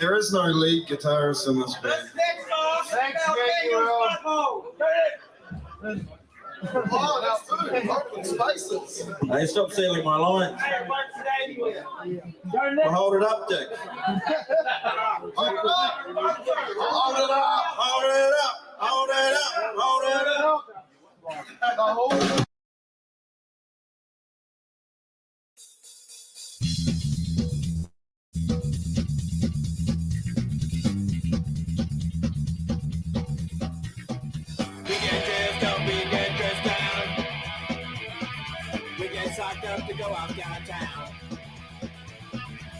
There is no lead guitarist in this band. Thanks, Oh, that's good. Open spaces. Hey, stop stealing my lines. Well, hold it up, Dick. Hold it up. Hold it up. Hold it up. Hold it up. Hold it up. The whole to go out downtown.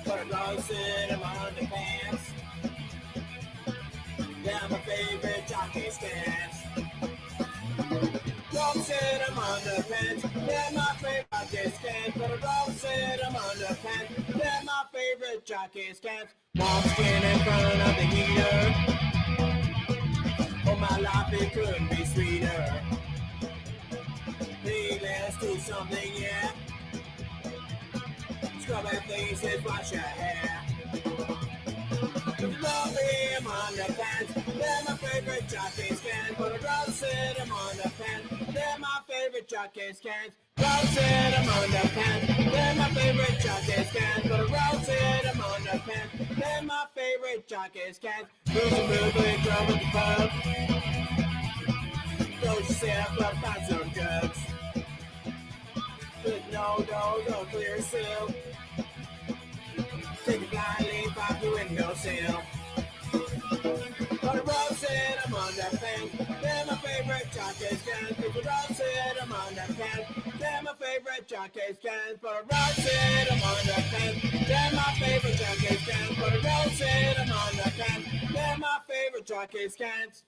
Put a rose in my underpants. They're my favorite jockey stance. Rose in my underpants. They're my favorite jockey stance. Put a rose in my underpants. They're my favorite jockey stance. Moleskin in front of the heater. Oh, my life, it couldn't be sweeter. Hey, let's do something, yeah. Scrub your faces, wash your hair. Love him on the pants. They're my favorite jockey scans. Put a rose in them on the pants. They're my favorite jockey scans. Rose in them on the pants. They're my favorite jockey scans. Put a rose in them on the pants. They're my favorite jockey scans. Moving, club at the pub. Go yourself up, find some drugs. But no, clear silk. Take a blind leap off the windowsill. Put a rose in them on the pants. They're my favorite jockey scans. Put a rose in them on the pants. They're my favorite jockey scans. Put a rose in them on the pants. They're my favorite jockey scans. Put a rose in them on the pants. They're my favorite jockey scans.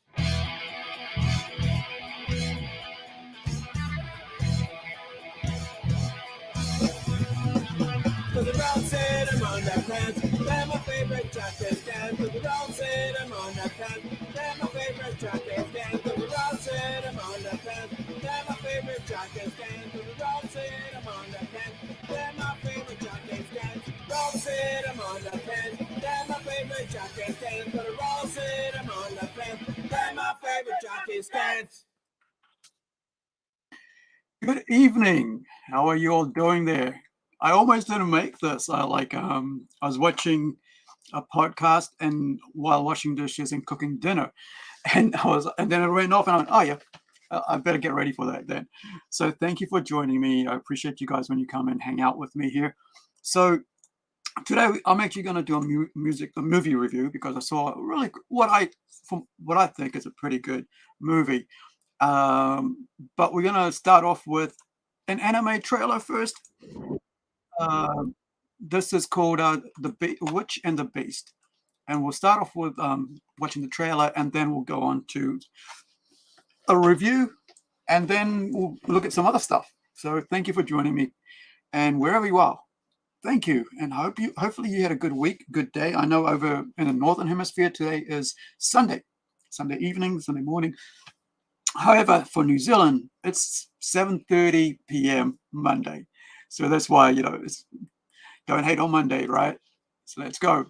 Put the rose in them on the pants. They're my favorite jockey scans. Put the rose in them on the pants. They're my favorite jockey scans. Put the rose in them on the pants. They're my favorite jockey scans. Put the rose in them on the pants. They're my favorite jockey scans. Rose in them on the pants. They're my favorite jockey scans. Put a rose in them on the pants. They're my favorite jockey scans. Good evening. How are you all doing there? I almost didn't make this. I was watching a podcast and while washing dishes and cooking dinner, and then it went off, and I went, oh yeah, I better get ready for that then. So thank you for joining me. I appreciate you guys when you come and hang out with me here. So today I'm actually going to do a movie review because I saw really what I think is a pretty good movie. But we're going to start off with an anime trailer first. This is called The Witch and the Beast, and we'll start off with watching the trailer, and then we'll go on to a review, and then we'll look at some other stuff. So thank you for joining me, and wherever you are, thank you, and hopefully you had a good week, good day. I know over in the Northern Hemisphere today is Sunday evening, Sunday morning. However, for New Zealand, it's 7:30 p.m. Monday. So that's why, it's don't hate on Monday, right? So let's go.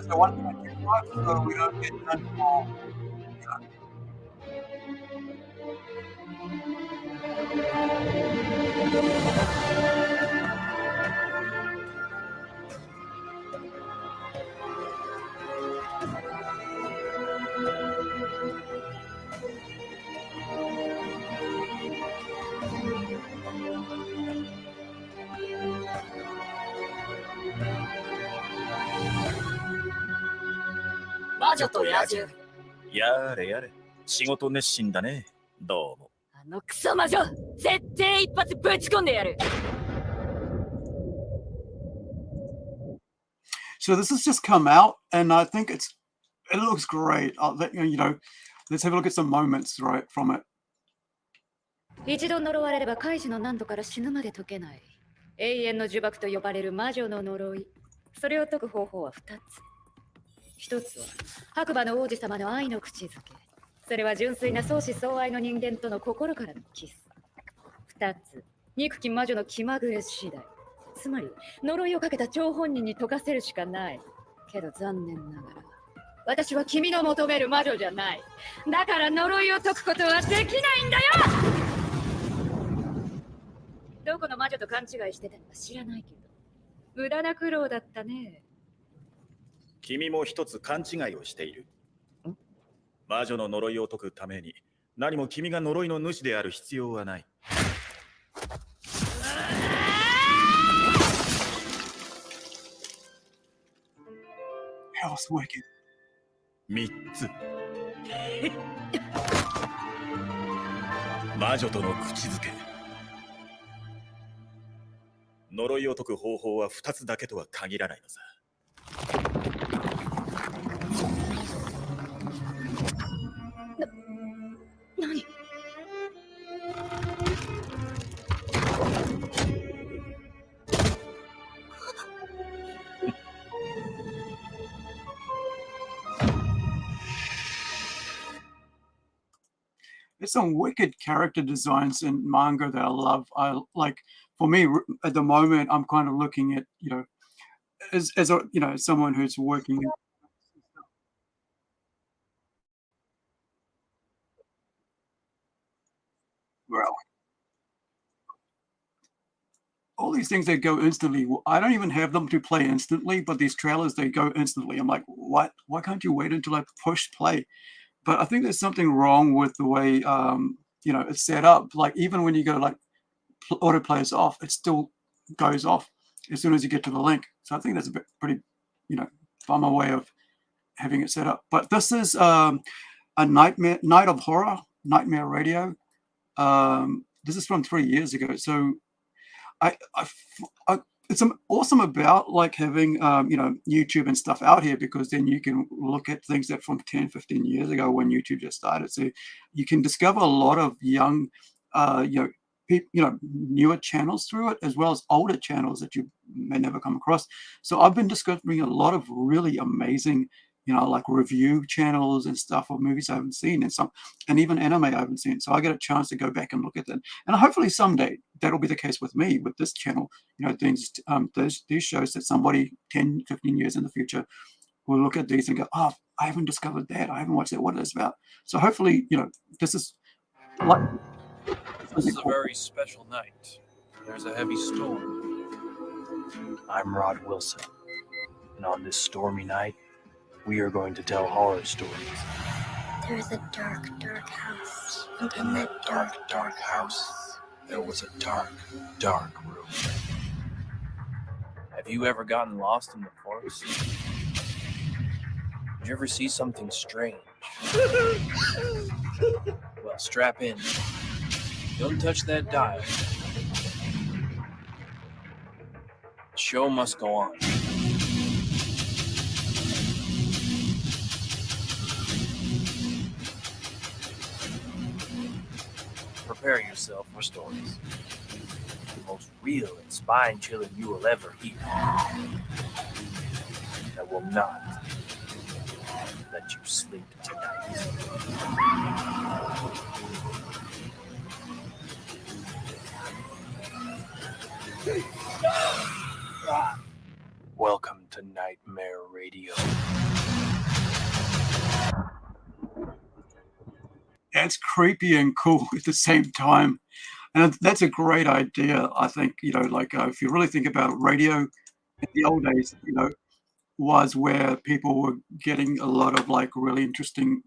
So one thing so we don't get done for.やれやれ、仕事熱心だね。どうも。あのクソ魔女、絶対一発ぶち込んでやる。So this has just come out, and I think it looks great. Let's have a look at some moments right from it. 一度呪われればカイジの難度から死ぬまで解けない。永遠の呪縛と呼ばれる魔女の呪い。それを解く方法は2つ。1つは白馬の王子様の愛の口づけ。それは純粋な相思相愛の人間との心からのキス。2つ、憎き魔女の気まぐれ次第。つまり呪いをかけた張本人に解かせるしかない。けど残念ながら私は君の求める魔女じゃない。だから呪いを解くことはできないんだよ。どこの魔女と勘違いしてたのか知らないけど、無駄な苦労だったね。君も一つ勘違いをしている。魔女の呪いを解くために何も君が呪いの主である必要はない。Hell's wicked. 3つ。魔女との口づけ。呪いを解く方法は2つだけとは限らないのさ。何There's some wicked character designs in manga that I love. I like, for me at the moment, I'm kind of looking at, as a, someone who's working. Well, all these things that go instantly, I don't even have them to play instantly, but these trailers, they go instantly. I'm like, what? Why can't you wait until I push play? But I think there's something wrong with the way, it's set up. Like, even when you go like autoplay is off, it still goes off as soon as you get to the link. So I think that's a bit pretty, bummer way of having it set up. But this is a night of horror, Nightmare Radio. This is from 3 years ago. So it's awesome about like having YouTube and stuff out here, because then you can look at things that from 10-15 years ago when YouTube just started. So you can discover a lot of young newer channels through it, as well as older channels that you may never come across. So I've been discovering a lot of really amazing like review channels and stuff of movies I haven't seen, and even anime I haven't seen. So I get a chance to go back and look at them. And hopefully someday that'll be the case with me, with this channel, these shows that somebody 10, 15 years in the future will look at these and go, oh, I haven't discovered that. I haven't watched that. What is this about? So hopefully, this is like... This is a very special night. There's a heavy storm. I'm Rod Wilson, and on this stormy night, we are going to tell horror stories. There's a dark, dark house. And in that dark, dark house, there was a dark, dark room. Have you ever gotten lost in the forest? Did you ever see something strange? Well, strap in. Don't touch that dial. The show must go on. Prepare yourself for stories. The most real and spine-chilling you will ever hear. I will not let you sleep tonight. Welcome to Nightmare Radio. It's creepy and cool at the same time. And that's a great idea, I think, if you really think about it, radio in the old days, was where people were getting a lot of like really interesting,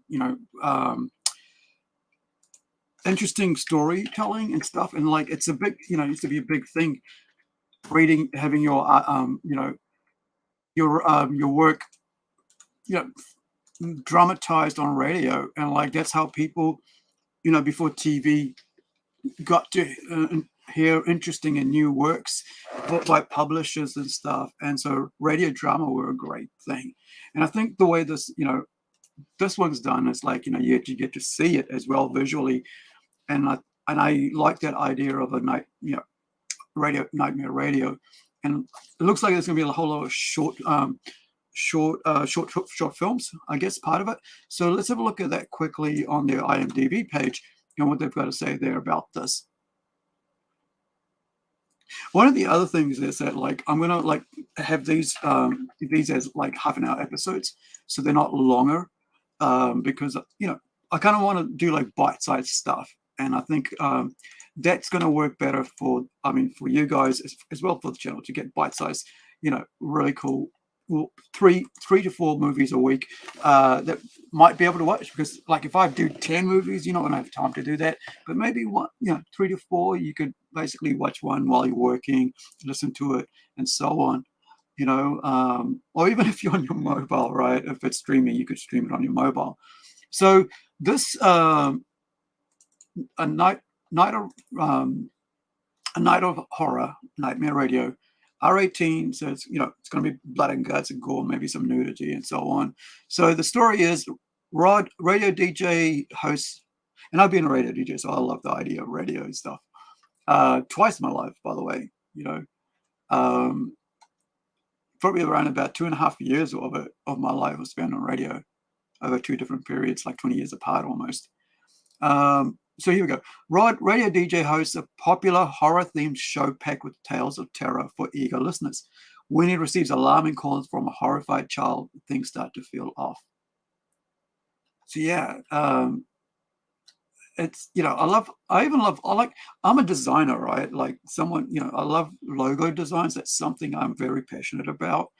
interesting storytelling and stuff. And like, it's a big, it used to be a big thing, having your, your work, dramatized on radio. And like, that's how people, before TV got to hear interesting and new works by publishers and stuff. And so radio drama were a great thing. And I think the way this, this one's done is like, you get to see it as well visually. And I like that idea of a night, Nightmare Radio, and it looks like there's going to be a whole lot of short films, I guess, part of it. So let's have a look at that quickly on their IMDb page and what they've got to say there about this. One of the other things is that, like, I'm gonna like have these as like half-an-hour episodes, so they're not longer, because I kind of want to do like bite-sized stuff, and I think that's going to work better for you guys as well, for the channel, to get bite-sized, really cool, well, three to four movies a week that might be able to watch, because like if I do 10 movies, you're not going to have time to do that, but maybe one, 3 to 4, you could basically watch one while you're working, listen to it, and so on, or even if you're on your mobile, right? If it's streaming, you could stream it on your mobile. So this a night of horror, Nightmare Radio, R18, so it's it's going to be blood and guts and gore, maybe some nudity and so on. So the story is Rod, radio DJ, hosts, and I've been a radio DJ, so I love the idea of radio stuff. Twice in my life, by the way, probably around about 2.5 years of my life was spent on radio over 2 different periods, like 20 years apart almost. So here we go. Rod, radio DJ, hosts a popular horror-themed show packed with tales of terror for eager listeners. When he receives alarming calls from a horrified child, things start to feel off. So yeah, it's I'm a designer, right? Like someone, I love logo designs. That's something I'm very passionate about.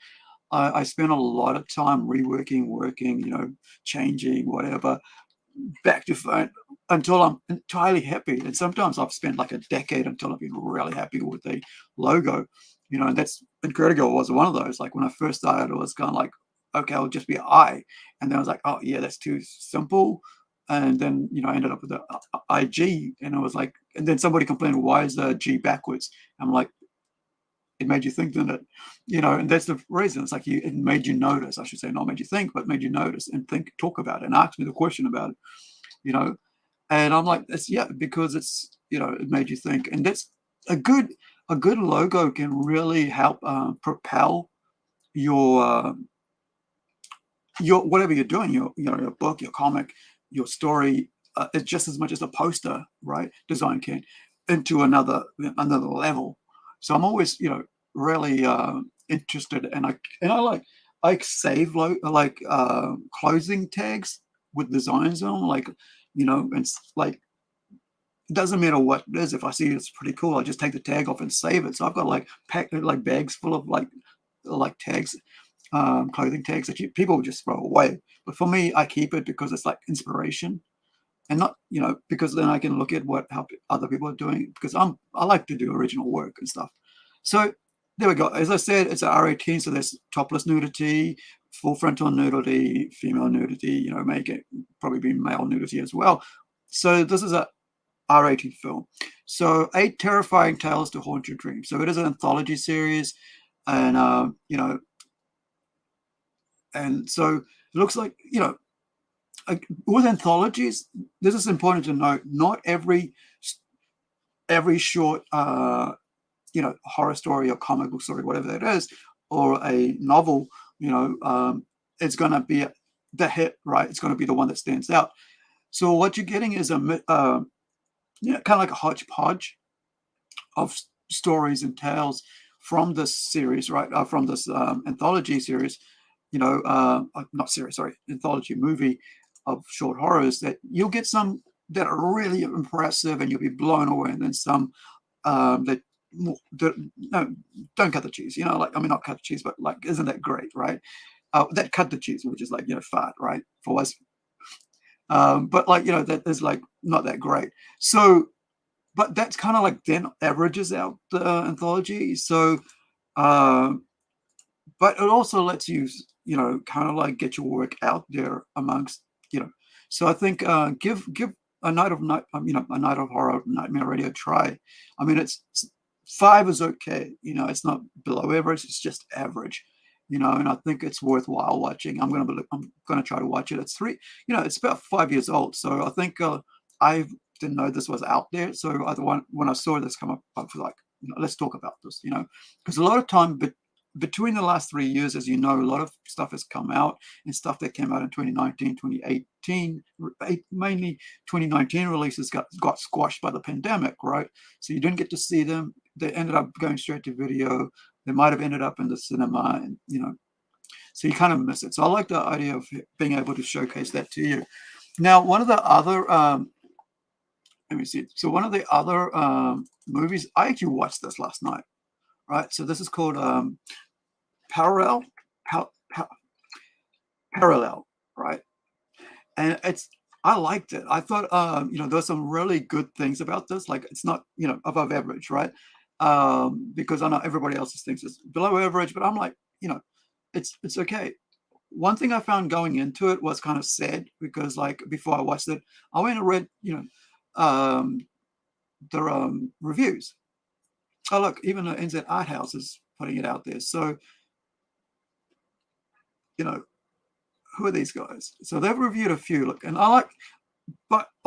I spend a lot of time reworking, working, changing, whatever, back to front until I'm entirely happy. And sometimes I've spent like a decade until I've been really happy with the logo, and that's Incredible was one of those. Like when I first started, it was kind of like, okay, I'll just be an I. And then I was like, oh yeah, that's too simple. And then, I ended up with the IG, and I was like, and then somebody complained, why is the G backwards? I'm like, it made you think, didn't it? And that's the reason. It's like it made you notice. I should say not made you think, but made you notice and think, talk about it, and ask me the question about it, And I'm like, because it's, it made you think. And that's a good logo can really help propel your whatever you're doing, your book, your comic, your story, it's just as much as a poster, right? Design can, into another level. So I'm always, really interested, and I save closing tags with designs on them, like, it's like, it doesn't matter what it is. If I see it's pretty cool, I just take the tag off and save it. So I've got like bags full of like tags, clothing tags that people would just throw away. But for me, I keep it because it's like inspiration, and not, because then I can look at how other people are doing, because I like to do original work and stuff. So there we go. As I said, it's an R18, so there's topless nudity, full frontal nudity, female nudity, make it probably be male nudity as well. So this is a R18 film. So 8 terrifying tales to haunt your dreams. So it is an anthology series, and and so it looks like, with anthologies, this is important to note. Not every short, horror story or comic book story, whatever that is, or a novel, it's going to be the hit, right? It's going to be the one that stands out. So what you're getting is kind of like a hodgepodge of stories and tales from this series, right? From this anthology series, not series, sorry, anthology movie of short horrors, that you'll get some that are really impressive and you'll be blown away, and then some that don't cut the cheese, not cut the cheese, but like, isn't that great, right? That cut the cheese, which is like, fat, right, for us. But like, that is like not that great. So, but that's kind of like then averages out the anthology. So, but it also lets you, kind of like get your work out there amongst, So I think give a night of horror, Nightmare Radio a try. I mean, it's 5 is okay. It's not below average. It's just average. And I think it's worthwhile watching. I'm gonna try to watch it. It's it's about 5 years old. So I think I didn't know this was out there. So when I saw this come up, I was like, let's talk about this, because a lot of time between the last 3 years, as you know, a lot of stuff has come out, and stuff that came out in 2019, 2018, mainly 2019 releases got squashed by the pandemic, right? So you didn't get to see them. They ended up going straight to video. They might have ended up in the cinema, and so you kind of miss it. So I like the idea of being able to showcase that to you. Now, one of the other let me see. So one of the other movies, I actually watched this last night, right? So this is called Parallel, right? And I liked it. I thought, there's some really good things about this. Like, it's not, above average, right? Because I know everybody else thinks it's below average, but I'm like, it's okay. One thing I found going into it was kind of sad, because like before I watched it, I went and read, the reviews. Oh, look, even the NZ Art House is putting it out there. So, who are these guys? So they've reviewed a few. Look, and I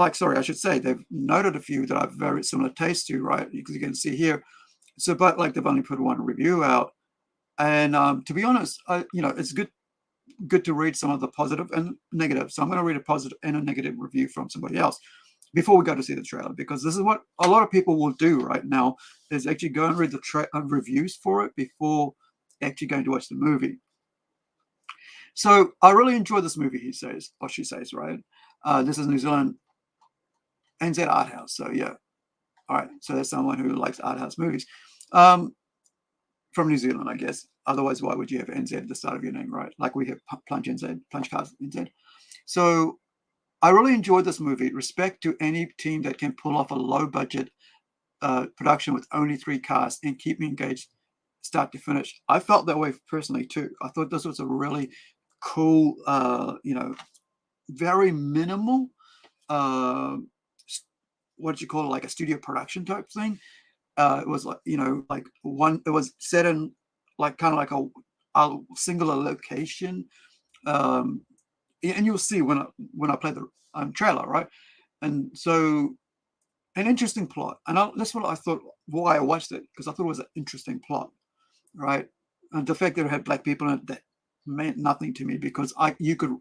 I should say, they've noted a few that I have very similar taste to, right? Because you can see here. So, but like they've only put one review out. And to be honest, it's good to read some of the positive and negative. So I'm going to read a positive and a negative review from somebody else before we go to see the trailer, because this is what a lot of people will do right now, is actually go and read the reviews for it before actually going to watch the movie. So I really enjoyed this movie, he says, or she says, right? This is New Zealand NZ Art House. So yeah. All right. So there's someone who likes art house movies. From New Zealand, I guess. Otherwise, why would you have NZ at the start of your name, right? Like we have Plunge NZ, Plunge Cast NZ. So I really enjoyed this movie. Respect to any team that can pull off a low-budget production with only 3 casts and keep me engaged start to finish. I felt that way personally too. I thought this was a really cool, very minimal, what do you call it, like a studio production type thing. It was like, it was set in like kind of like a singular location. And you'll see when I play the trailer, right? And so an interesting plot. And that's what I thought, why I watched it, because I thought it was an interesting plot, right? And the fact that it had black people in it, that meant nothing to me, because you could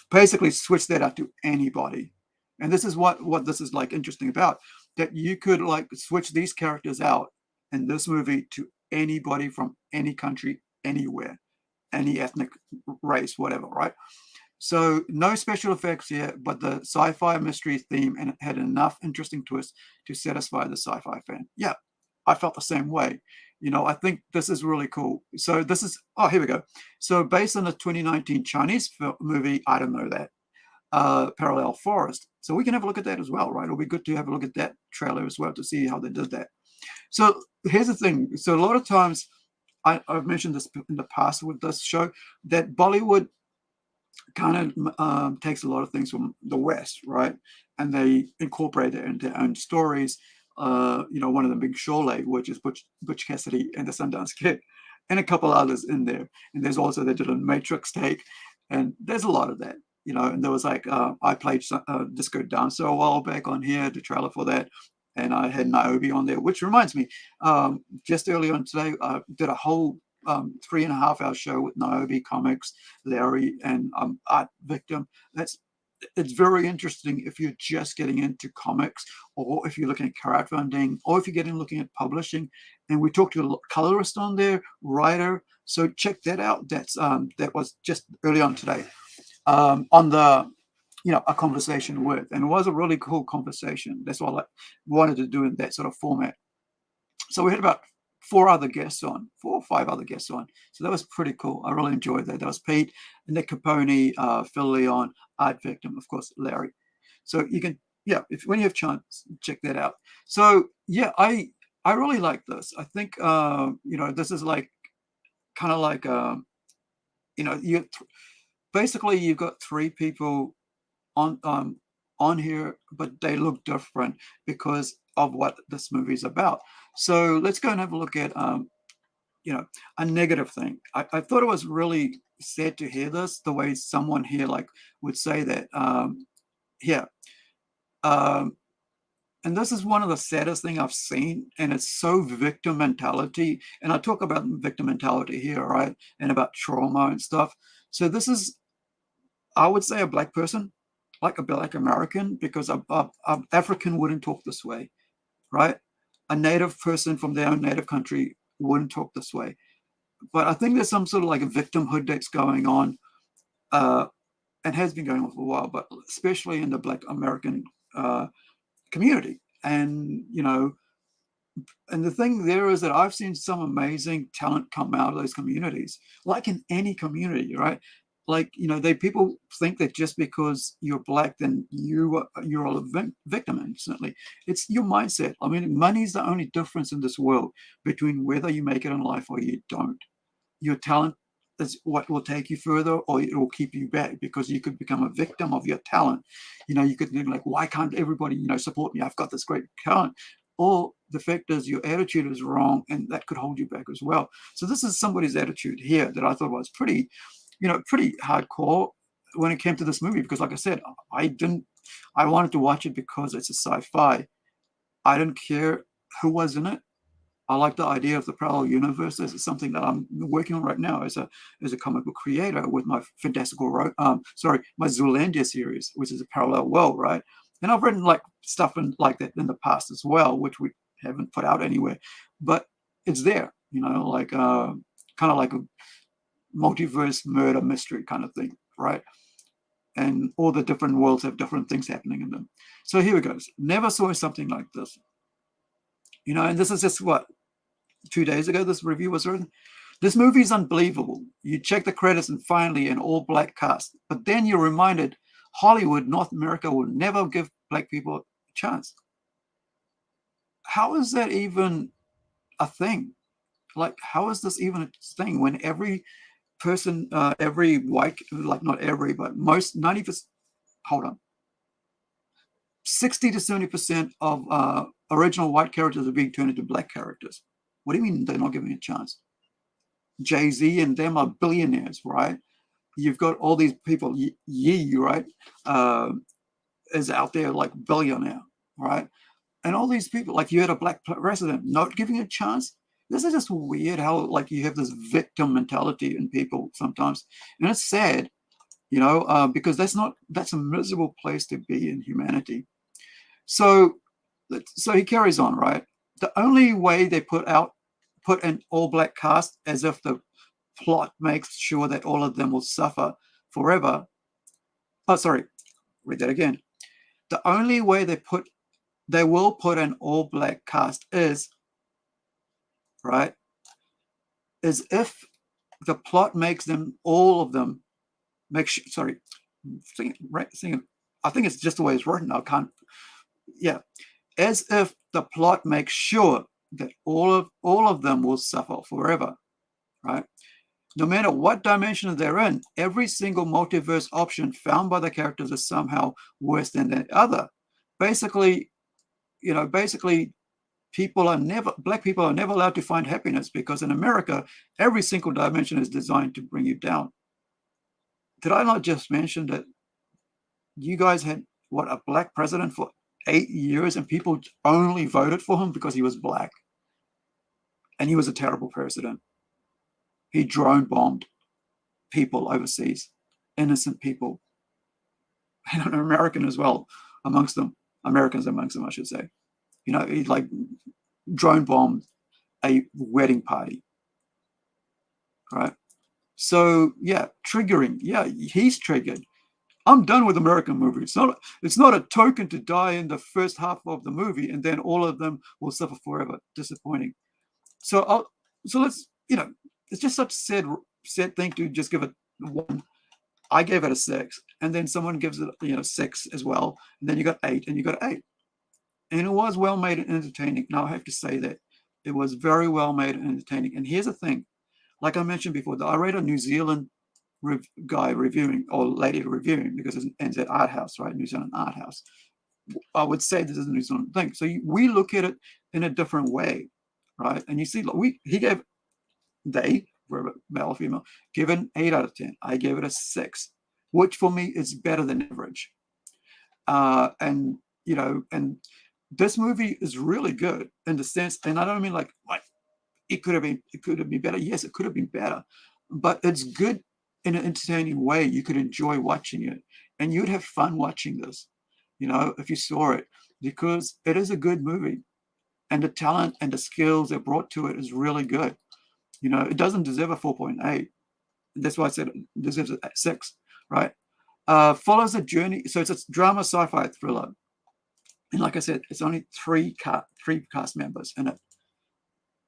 basically switch that out to anybody. And this is what this is like interesting about, that you could like switch these characters out in this movie to anybody from any country, anywhere, any ethnic race, whatever, right? So no special effects here, but the sci-fi mystery theme, and it had enough interesting twists to satisfy the sci-fi fan. Yeah, I felt the same way. I think this is really cool. So this is, here we go. So based on the 2019 Chinese movie, I don't know that, Parallel Forest. So we can have a look at that as well, right? It'll be good to have a look at that trailer as well to see how they did that. So here's the thing. So a lot of times, I've mentioned this in the past with this show, that Bollywood kind of takes a lot of things from the West, right? And they incorporate it into their own stories. One of them being Sholay, which is Butch Cassidy and the Sundance Kid, and a couple others in there. And there's also they did a Matrix take, and there's a lot of that. And there was like, I played Disco Dancer a while back on here, the trailer for that, and I had Niobe on there, which reminds me, just earlier on today, I did a whole 3.5-hour show with Niobe Comics, Larry, and Art Victim. It's very interesting if you're just getting into comics, or if you're looking at crowdfunding, or if you're looking at publishing. And we talked to a colorist on there, writer. So check that out. That was just early on today. On the, a conversation with, and it was a really cool conversation. That's what I wanted to do in that sort of format. So we had about 4 or 5 other guests on. So that was pretty cool. I really enjoyed that. That was Pete, Nick Capone, Phil Leon, Art Victim, of course, Larry. So you can, when you have chance, check that out. So yeah, I really like this. I think, this is like, kind of like, basically you've got 3 people on here, but they look different because of what this movie is about. So let's go and have a look at a negative thing. I thought it was really sad to hear this, the way someone here like would say that and this is one of the saddest thing I've seen, and it's so victim mentality. And I talk about victim mentality here, right? And about trauma and stuff. So this is, I would say, a black person, like a black American, because a African wouldn't talk this way, right? A native person from their own native country wouldn't talk this way. But I think there's some sort of like a victimhood that's going on, and has been going on for a while, but especially in the black American community. And, you know, and the thing there is that I've seen some amazing talent come out of those communities, like in any community, right? Like, you know, people think that just because you're black, then you're a victim instantly. It's your mindset. I mean, money's the only difference in this world between whether you make it in life or you don't. Your talent is what will take you further, or it will keep you back, because you could become a victim of your talent. You know, you could think like, why can't everybody, you know, support me? I've got this great talent. Or the fact is your attitude is wrong, and that could hold you back as well. So this is somebody's attitude here that I thought was pretty, you know, pretty hardcore when it came to this movie, because like I said, I wanted to watch it because it's a sci-fi. I didn't care who was in it. I like the idea of the parallel universe. This is something that I'm working on right now as a comic book creator with my my Zoolander series, which is a parallel world, right? And I've written like stuff like that in the past as well, which we haven't put out anywhere, but it's there, you know, like kind of like a multiverse murder mystery kind of thing, right? And all the different worlds have different things happening in them. So here it goes. Never saw something like this, you know. And this is just what, 2 days ago this review was written. This movie is unbelievable. You check the credits and finally an all-black cast, but then you're reminded Hollywood, North America, will never give black people a chance. How is that even a thing? Like, how is this even a thing when every person, every white, like not every, but most 90%, hold on, 60 to 70% of original white characters are being turned into black characters. What do you mean they're not giving a chance? Jay-Z and them are billionaires, right? You've got all these people, Yee, right, is out there like billionaire, right? And all these people, like you had a black president, not giving a chance. This is just weird how like you have this victim mentality in people sometimes. And it's sad, you know, because that's a miserable place to be in humanity. So he carries on, right? The only way they put an all-black cast, as if the plot makes sure that all of them will suffer forever. Oh, sorry, read that again. The only way they will put an all-black cast is, right, is if the plot makes them, all of them, I think it's just the way it's written. As if the plot makes sure that all of them will suffer forever, right? No matter what dimension they're in, every single multiverse option found by the characters is somehow worse than the other. Basically, black people are never allowed to find happiness, because in America, every single dimension is designed to bring you down. Did I not just mention that you guys had, a black president for 8 years, and people only voted for him because he was black? And he was a terrible president. He drone bombed people overseas, innocent people, and an American as well amongst them. Americans amongst them, I should say. You know, he like drone bombed a wedding party, right? So yeah, triggering. Yeah, he's triggered. I'm done with American movies. It's not a token to die in the first half of the movie and then all of them will suffer forever. Disappointing. So let's, it's just such a sad thing to just give it 1. I gave it a 6, and then someone gives it 6 as well, and then you got 8, and you got 8. And it was well made and entertaining. Now I have to say that it was very well made and entertaining. And here's the thing, like I mentioned before, I read a New Zealand guy reviewing, or lady reviewing, because it's NZ Art House, right? New Zealand Art House. I would say this is a New Zealand thing. So we look at it in a different way, right? And you see, they, whether male or female, give it an 8 out of 10. I gave it a 6, which for me is better than average. And this movie is really good in the sense, and I don't mean like it could have been better. Yes, it could have been better, but it's good in an entertaining way. You could enjoy watching it, and you'd have fun watching this, if you saw it, because it is a good movie, and the talent and the skills they brought to it is really good. It doesn't deserve a 4.8. That's why I said it deserves a 6, right? Follows a journey. So it's a drama sci-fi thriller. And like I said, it's only three cast members in it.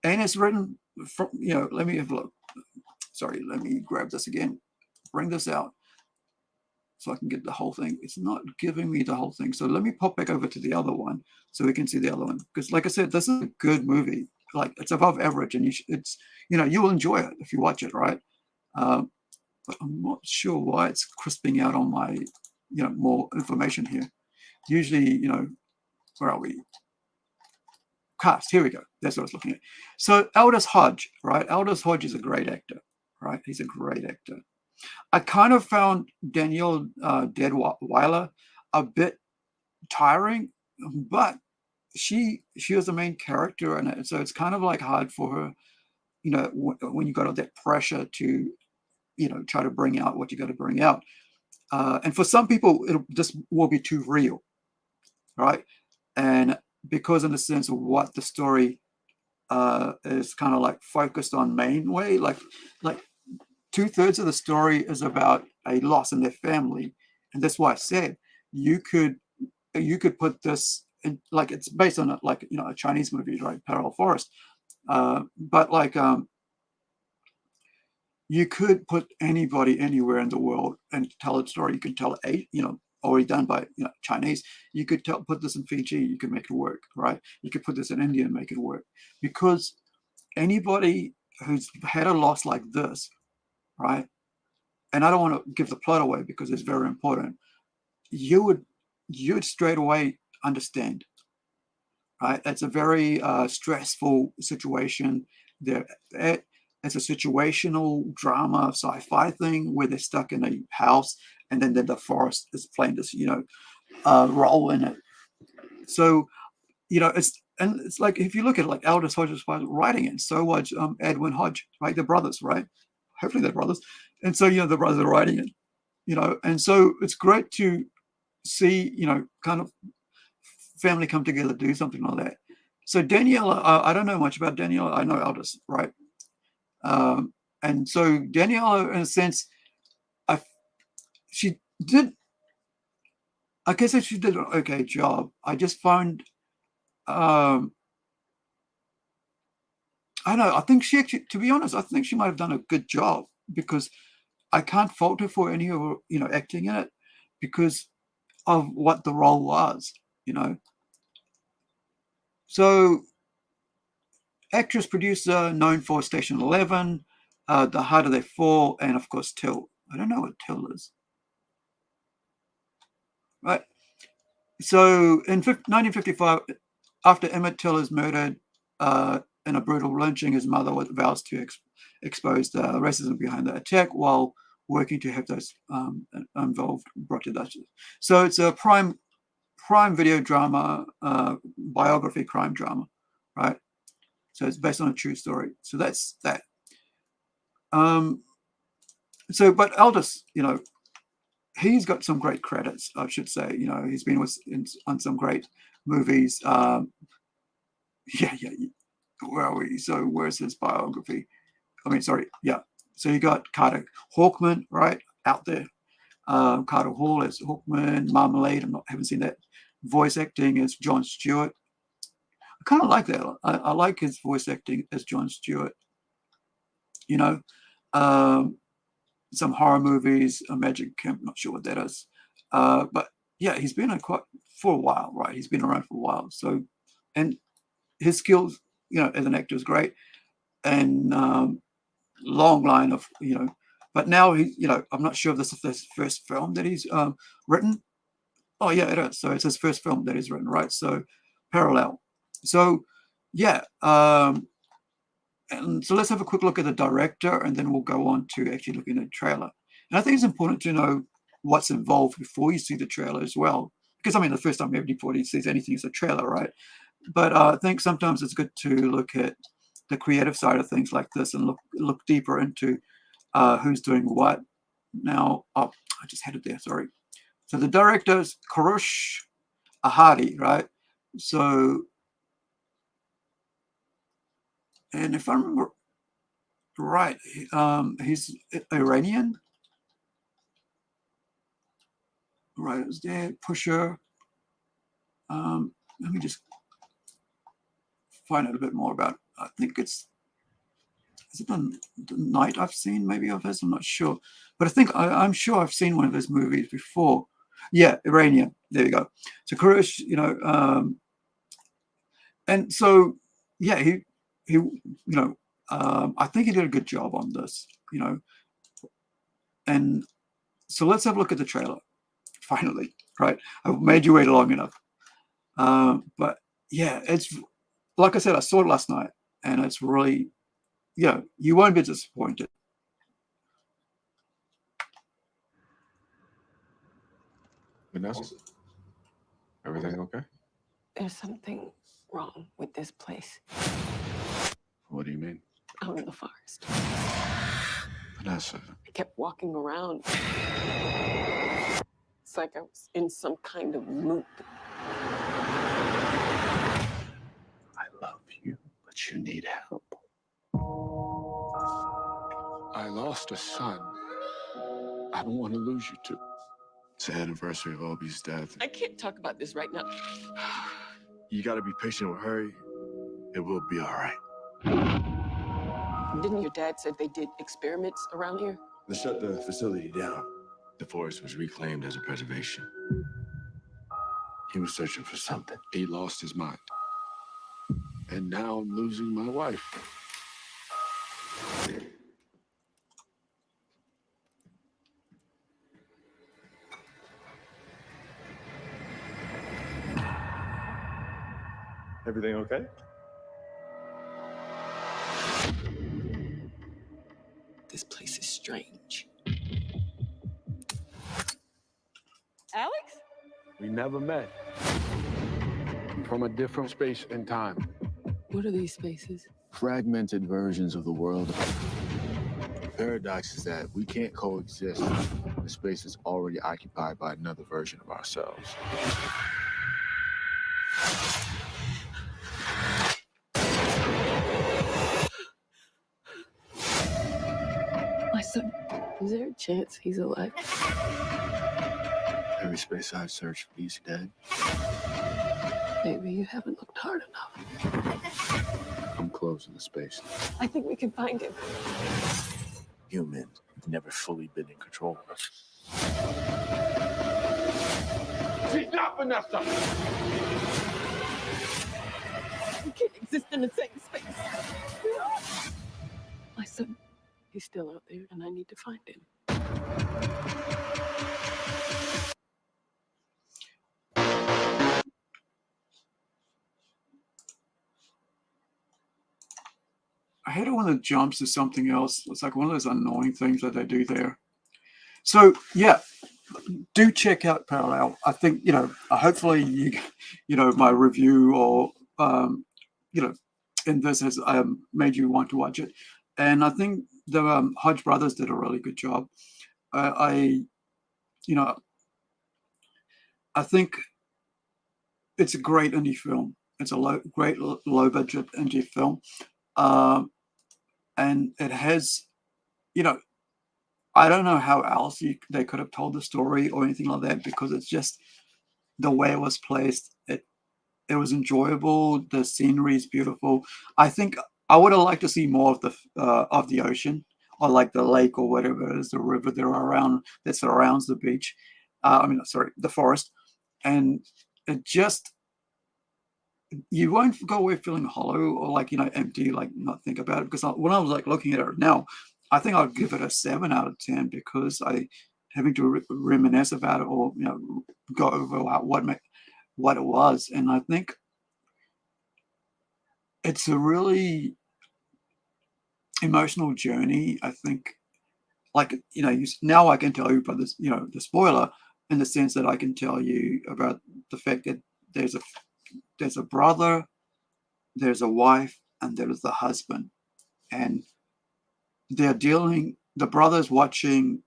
And it's written from, let me have a look. Sorry, let me grab this again. Bring this out so I can get the whole thing. It's not giving me the whole thing. So let me pop back over to the other one so we can see the other one. Because like I said, this is a good movie. Like, it's above average, and you will enjoy it if you watch it, right? But I'm not sure why it's crisping out on my, more information here. Usually, where are we? Cast, here we go. That's what I was looking at. So Aldous Hodge, right? Aldous Hodge is a great actor, right? He's a great actor. I kind of found Danielle Deadweiler a bit tiring, but she was the main character in it, so it's kind of like hard for her, when you got all that pressure to, try to bring out what you got to bring out. And for some people, this will be too real, right? And because in the sense of what the story is kind of like focused on main way, like 2/3 of the story is about a loss in their family. And that's why I said you could put this in, like, it's based on a Chinese movie, right? Parallel Forest. But like, you could put anybody anywhere in the world and tell a story. You can tell already done by Chinese. You could put this in Fiji, you could make it work, right? You could put this in India and make it work, because anybody who's had a loss like this, right? And I don't want to give the plot away because it's very important. You'd straight away understand, right? It's a very stressful situation. It's a situational drama, sci-fi thing where they're stuck in a house, and then the forest is playing this, role in it. So, it's like, if you look at it, like Aldous Hodge was writing it, and so was Edwin Hodge, right? They're brothers, right? Hopefully they're brothers. And so, the brothers are writing it, and so it's great to see, kind of family come together, do something like that. So Daniela, I don't know much about Daniela. I know Aldous, right? And so Daniela, in a sense, I guess she did an okay job. I just found, I don't know, I think she actually, to be honest, I think she might have done a good job, because I can't fault her for any of her, acting in it, because of what the role was, So, actress, producer, known for Station 11, The Harder They Fall, and of course Till. I don't know what Till is. Right. So in 1955, after Emmett Till is murdered in a brutal lynching, his mother vows to expose the racism behind the attack while working to have those involved brought to justice. So it's a prime video drama, biography crime drama, right? So it's based on a true story. So that's that. But Aldous, he's got some great credits, I should say. He's been on some great movies. Where are we? So where's his biography? So you got Carter Hawkman, right, out there. Carter Hall as Hawkman. Marmalade, haven't seen that. Voice acting as Jon Stewart. I kind of like that. I like his voice acting as Jon Stewart. Some horror movies, a Magic Camp, not sure what that is. But yeah, he's been for a while, right? He's been around for a while. So, and his skills, as an actor is great. And long line of, but now I'm not sure if this is his first film that he's written. Oh yeah, it is. So it's his first film that he's written, right? So Parallel. So yeah. And so let's have a quick look at the director, and then we'll go on to actually looking at the trailer. And I think it's important to know what's involved before you see the trailer as well, because I mean, the first time everybody sees anything is a trailer, right? But I think sometimes it's good to look at the creative side of things like this and look deeper into who's doing what. Now, I just had it there, sorry. So the director is Kurush Ahadi, right? So, and if I remember right, he's Iranian. Right, it was there, Pusher. Let me just find out a bit more about, I think is it the Night I've seen maybe of his? I'm not sure. But I think I'm sure I've seen one of his movies before. Yeah, Iranian. There you go. So Kurush, and so yeah, he I think he did a good job on this, and so let's have a look at the trailer. Finally, right? I've made you wait long enough. But yeah, it's like I said, I saw it last night, and it's really, you won't be disappointed. Vanessa, everything okay? There's something wrong with this place. What do you mean? Out in the forest. Vanessa. I kept walking around. It's like I was in some kind of loop. I love you, but you need help. I lost a son. I don't want to lose you too. It's the anniversary of Obi's death. I can't talk about this right now. You gotta be patient with her. It will be all right. Didn't your dad say they did experiments around here? They shut the facility down. The forest was reclaimed as a preservation. He was searching for something. He lost his mind. And now I'm losing my wife. Everything okay? This place is strange. Alex? We never met. I'm from a different space and time. What are these spaces? Fragmented versions of the world. The paradox is that we can't coexist when the space is already occupied by another version of ourselves. My son, is there a chance he's alive? Every space I've searched for, he's dead. Maybe you haven't looked hard enough. I'm closing the space. I think we can find him. Humans have never fully been in control of us. She's not Vanessa! We can't exist in the same space. My son, he's still out there, and I need to find him. I hate it when it jumps to something else. It's like one of those annoying things that they do there. So yeah, do check out Parallel. I think, hopefully my review or in this has made you want to watch it. And I think the Hodge brothers did a really good job. I think it's a great indie film. It's a great low budget indie film. And it has, I don't know how else they could have told the story or anything like that, because it's just the way it was placed. It was enjoyable. The scenery is beautiful. I think I would have liked to see more of the ocean, or like the lake or whatever it is, the river that surrounds the beach. The forest. And it just, you won't go away feeling hollow or empty, not think about it. Because when I was looking at it now, I think I'd give it a 7 out of 10, because I having to reminisce about it, or go over what it was. And I think it's a really emotional journey. I think now I can tell you, but this, the spoiler, in the sense that I can tell you about the fact that there's a brother, there's a wife, and there's the husband, and they're dealing. The brother's watching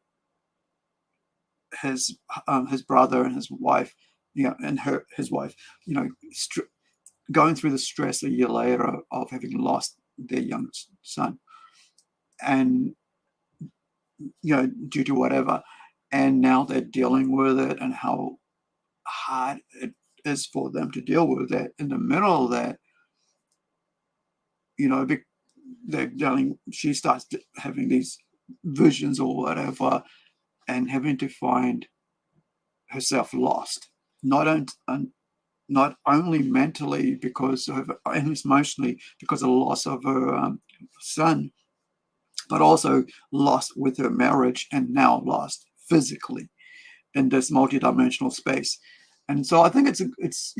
his brother and his wife, and his wife, going through the stress a year later of having lost their young son, and due to whatever, and now they're dealing with it, and how hard it is for them to deal with that. In the middle of that, they're dealing. She starts having these visions or whatever, and having to find herself lost, not only mentally because of, and emotionally because of the loss of her son, but also lost with her marriage, and now lost physically in this multidimensional space. And so I think it's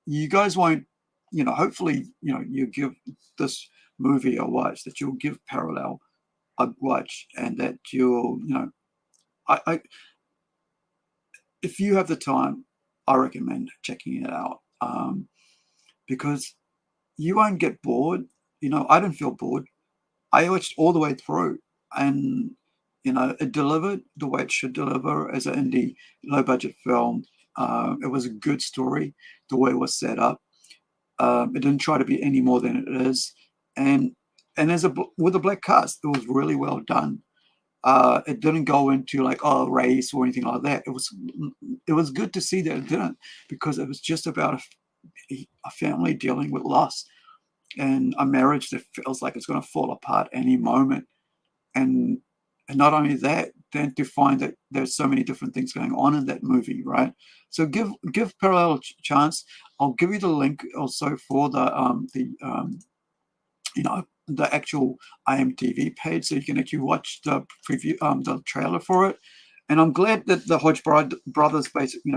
you guys won't, hopefully you give this movie a watch, that you'll give Parallel a watch, and that you'll I if you have the time, I recommend checking it out, because you won't get bored. I didn't feel bored. I watched all the way through, and it delivered the way it should deliver as an indie, low budget film. It was a good story, the way it was set up. It didn't try to be any more than it is, and with a black cast, it was really well done. It didn't go into like race or anything like that. It was good to see that it didn't, because it was just about a family dealing with loss, and a marriage that feels like it's going to fall apart any moment. And not only that, then to find that there's so many different things going on in that movie, right? So give Parallel a chance. I'll give you the link also for the actual IMDb page, so you can actually watch the preview, the trailer for it. And I'm glad that the Hodge brothers, basically,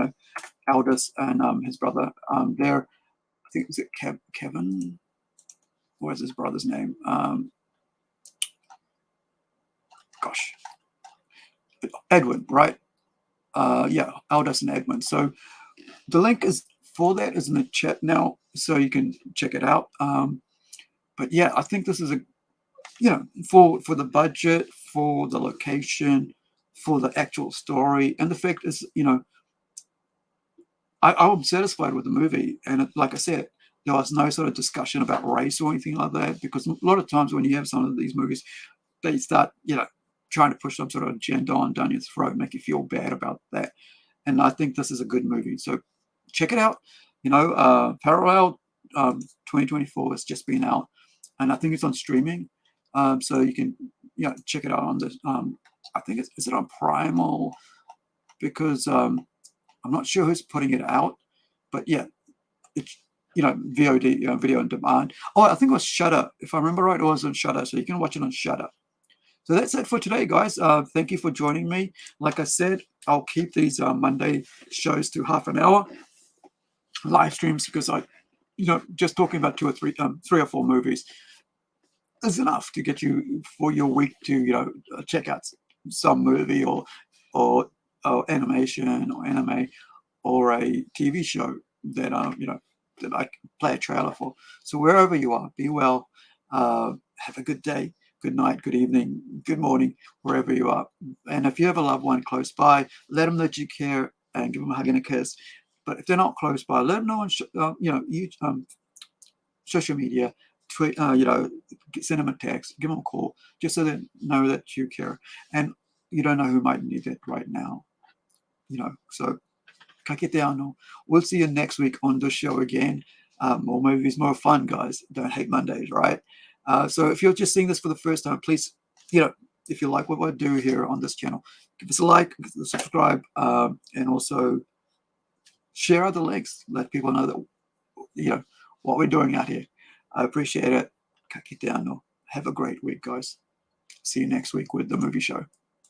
Aldous and his brother, there. I think, is it Kevin? What is his brother's name? Edwin, right? Yeah, Aldous and Edwin. So the link is in the chat now, so you can check it out. But yeah, I think this is for the budget, for the location, for the actual story, and the fact is, I'm satisfied with the movie. And like I said, there was no sort of discussion about race or anything like that, because a lot of times when you have some of these movies, they start, trying to push some sort of agenda on down your throat, make you feel bad about that. And I think this is a good movie. So check it out. Parallel 2024 has just been out, and I think it's on streaming. So you can check it out on this. I think is it on Prime, or because I'm not sure who's putting it out, but yeah, it's VOD, video on demand. Oh, I think it was Shudder. If I remember right, it was on Shudder, so you can watch it on Shudder. So that's it for today, guys. Thank you for joining me. Like I said, I'll keep these Monday shows to half an hour live streams, because just talking about three or four movies is enough to get you for your week to check out some movie or animation or anime or a TV show that that I play a trailer for. So wherever you are, be well. Have a good day, good night, good evening, good morning, wherever you are. And if you have a loved one close by, let them know that you care and give them a hug and a kiss. But if they're not close by, let them know on social media, tweet, send them a text, give them a call, just so they know that you care. And you don't know who might need it right now. So ka kite anō. We'll see you next week on the show again. More movies, more fun, guys. Don't hate Mondays, right? So if you're just seeing this for the first time, please, if you like what I do here on this channel, give us a like, subscribe, and also share other links. Let people know that, what we're doing out here. I appreciate it. Ka kite anō. Have a great week, guys. See you next week with the movie show.